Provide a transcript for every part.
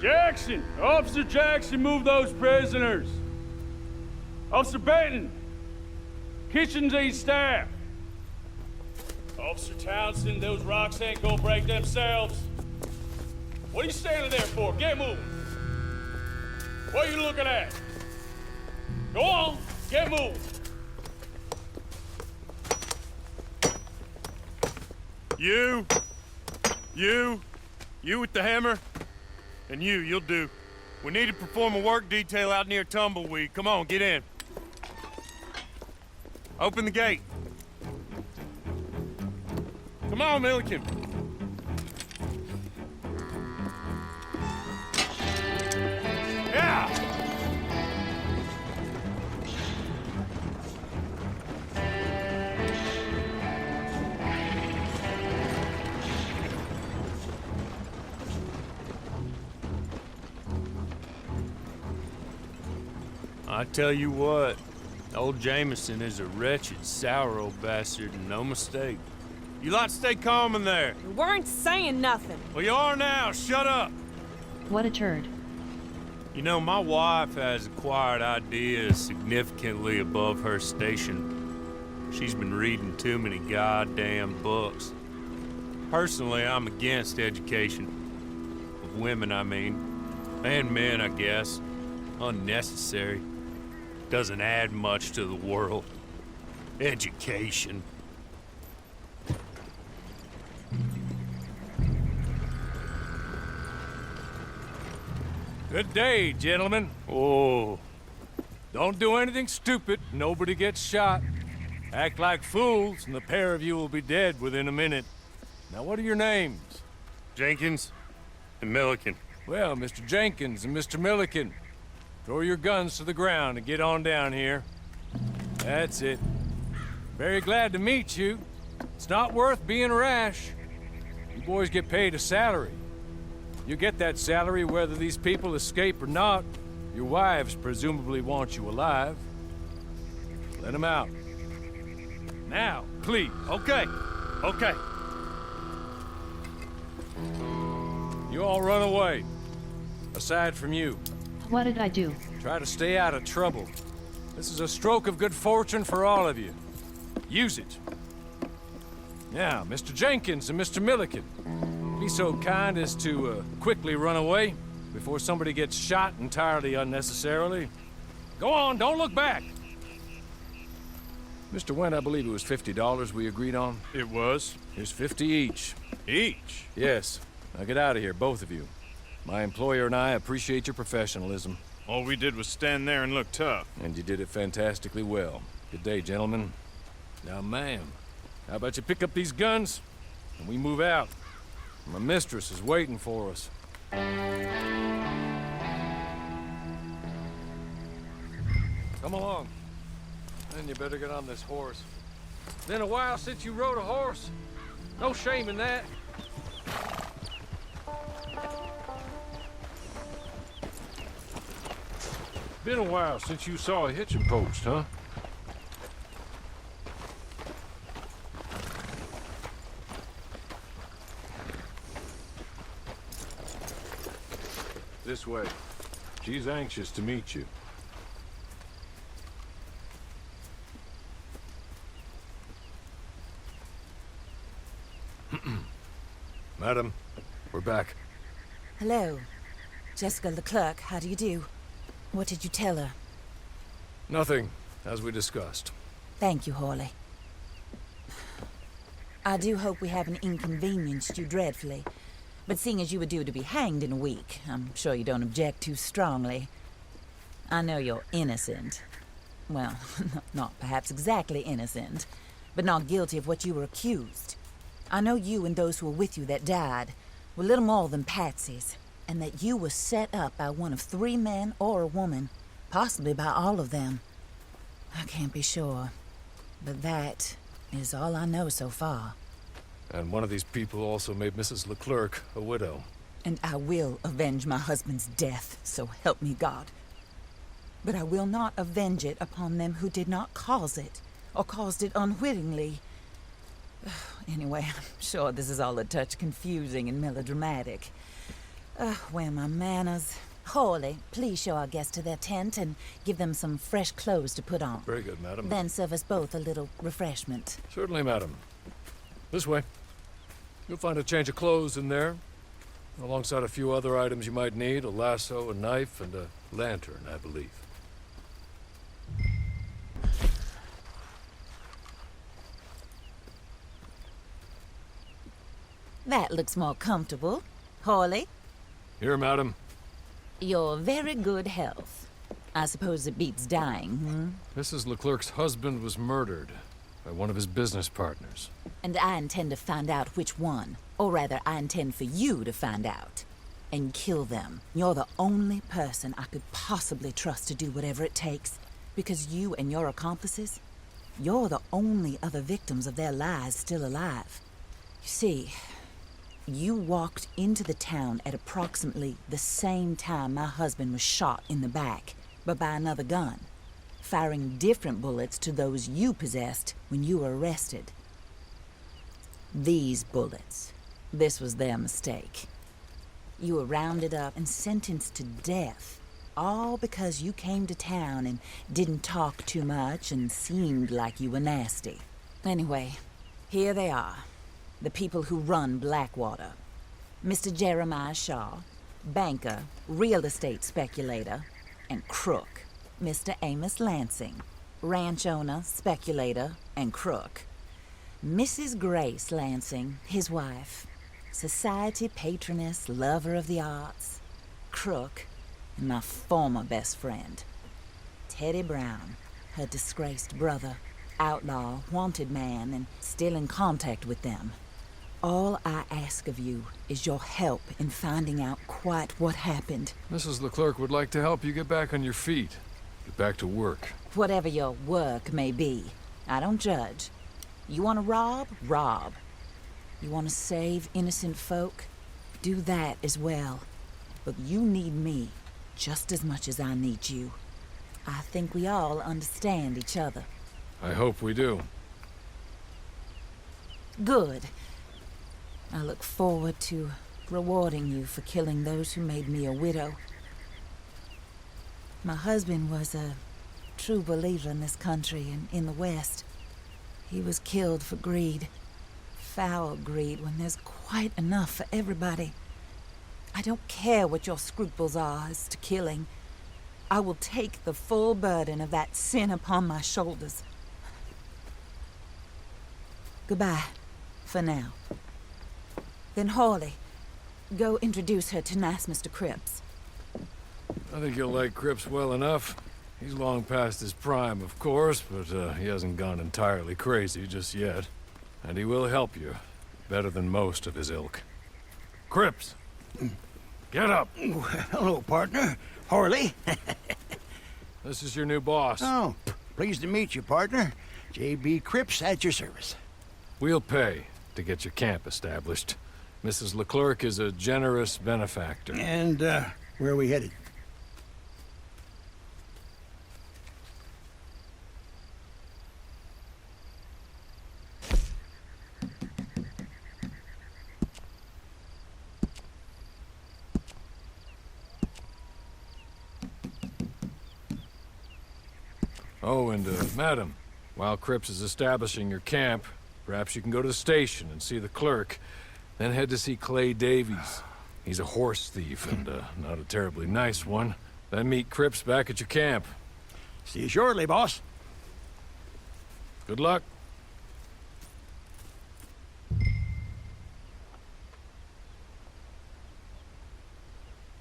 Jackson! Officer Jackson, move those prisoners! Officer Benton! Kitchens aid staff! Officer Townsend, those rocks ain't gonna break themselves. What are you standing there for? Get moving! What are you looking at? Go on, get moving! You with the hammer? And you'll do. We need to perform a work detail out near Tumbleweed. Come on, get in. Open the gate. Come on, Milliken. Yeah! I tell you what, old Jameson is a wretched, sour old bastard, and no mistake. You lot stay calm in there. We weren't saying nothing. Well, you are now. Shut up. What a turd. You know, my wife has acquired ideas significantly above her station. She's been reading too many goddamn books. Personally, I'm against education. Of women, I mean. And men, I guess. Unnecessary. Doesn't add much to the world. Education. Good day, gentlemen. Oh. Don't do anything stupid. Nobody gets shot. Act like fools, and the pair of you will be dead within a minute. Now, what are your names? Jenkins and Milliken. Well, Mr. Jenkins and Mr. Milliken, throw your guns to the ground and get on down here. That's it. Very glad to meet you. It's not worth being rash. You boys get paid a salary. You get that salary whether these people escape or not. Your wives presumably want you alive. Let them out. Now, please. Okay. You all run away. Aside from you. What did I do? Try to stay out of trouble. This is a stroke of good fortune for all of you. Use it. Now, Mr. Jenkins and Mr. Milliken, be so kind as to quickly run away before somebody gets shot entirely unnecessarily. Go on, don't look back. Mr. Wendt, I believe it was $50 we agreed on. It was. Here's 50 each. Each? Yes. Now get out of here, both of you. My employer and I appreciate your professionalism. All we did was stand there and look tough. And you did it fantastically well. Good day, gentlemen. Now, ma'am, how about you pick up these guns and we move out? My mistress is waiting for us. Come along. Then you better get on this horse. It's been a while since you rode a horse. No shame in that. Been a while since you saw a hitching post, huh? This way. She's anxious to meet you. Madam, we're back. Hello. Jessica LaCLERK, how do you do? What did you tell her? Nothing, as we discussed. Thank you, Hawley. I do hope we haven't inconvenienced you dreadfully. But seeing as you were due to be hanged in a week, I'm sure you don't object too strongly. I know you're innocent. Well, not perhaps exactly innocent, but not guilty of what you were accused. I know you and those who were with you that died were little more than patsies, and that you were set up by one of 3 men or a woman, possibly by all of them. I can't be sure, but that is all I know so far. And one of these people also made Mrs. LaCLERK a widow. And I will avenge my husband's death, so help me God. But I will not avenge it upon them who did not cause it, or caused it unwittingly. Anyway, I'm sure this is all a touch confusing and melodramatic. Where are my manners? Hawley, please show our guests to their tent and give them some fresh clothes to put on. Very good, madam. Then serve us both a little refreshment. Certainly, madam. This way. You'll find a change of clothes in there, alongside a few other items you might need, a lasso, a knife, and a lantern, I believe. That looks more comfortable. Hawley, Here, madam. your very good health. I suppose it beats dying, Mrs. LaCLERK's husband was murdered by one of his business partners. And I intend to find out which one. Or rather, I intend for you to find out. And kill them. You're the only person I could possibly trust to do whatever it takes. Because you and your accomplices, you're the only other victims of their lies still alive. You see, you walked into the town at approximately the same time my husband was shot in the back, but by another gun, firing different bullets to those you possessed when you were arrested. These bullets, this was their mistake. You were rounded up and sentenced to death, all because you came to town and didn't talk too much and seemed like you were nasty. Anyway, here they are. The people who run Blackwater. Mr. Jeremiah Shaw, banker, real estate speculator, and crook. Mr. Amos Lansing, ranch owner, speculator, and crook. Mrs. Grace Lansing, his wife, society patroness, lover of the arts, crook, and my former best friend, Teddy Brown, her disgraced brother, outlaw, wanted man, and still in contact with them. All I ask of you is your help in finding out quite what happened. Mrs. LaCLERK would like to help you get back on your feet. Get back to work. Whatever your work may be, I don't judge. You want to rob? Rob. You want to save innocent folk? Do that as well. But you need me just as much as I need you. I think we all understand each other. I hope we do. Good. I look forward to rewarding you for killing those who made me a widow. My husband was a true believer in this country and in the West. He was killed for greed. Foul greed when there's quite enough for everybody. I don't care what your scruples are as to killing. I will take the full burden of that sin upon my shoulders. Goodbye, for now. Then Hawley, go introduce her to nice Mr. Cripps. I think you'll like Cripps well enough. He's long past his prime, of course, but he hasn't gone entirely crazy just yet. And he will help you, better than most of his ilk. Cripps! Get up! Hello, partner. Harley. This is your new boss. Oh, pleased to meet you, partner. J.B. Cripps at your service. We'll pay to get your camp established. Mrs. LaCLERK is a generous benefactor. And, where are we headed? Oh, and, madam, while Cripps is establishing your camp, perhaps you can go to the station and see the clerk, then head to see Clay Davies. He's a horse thief and, not a terribly nice one. Then meet Cripps back at your camp. See you shortly, boss. Good luck.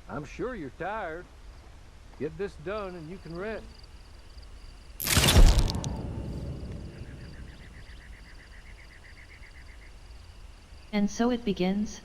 I'm sure you're tired. Get this done and you can rest. And so it begins.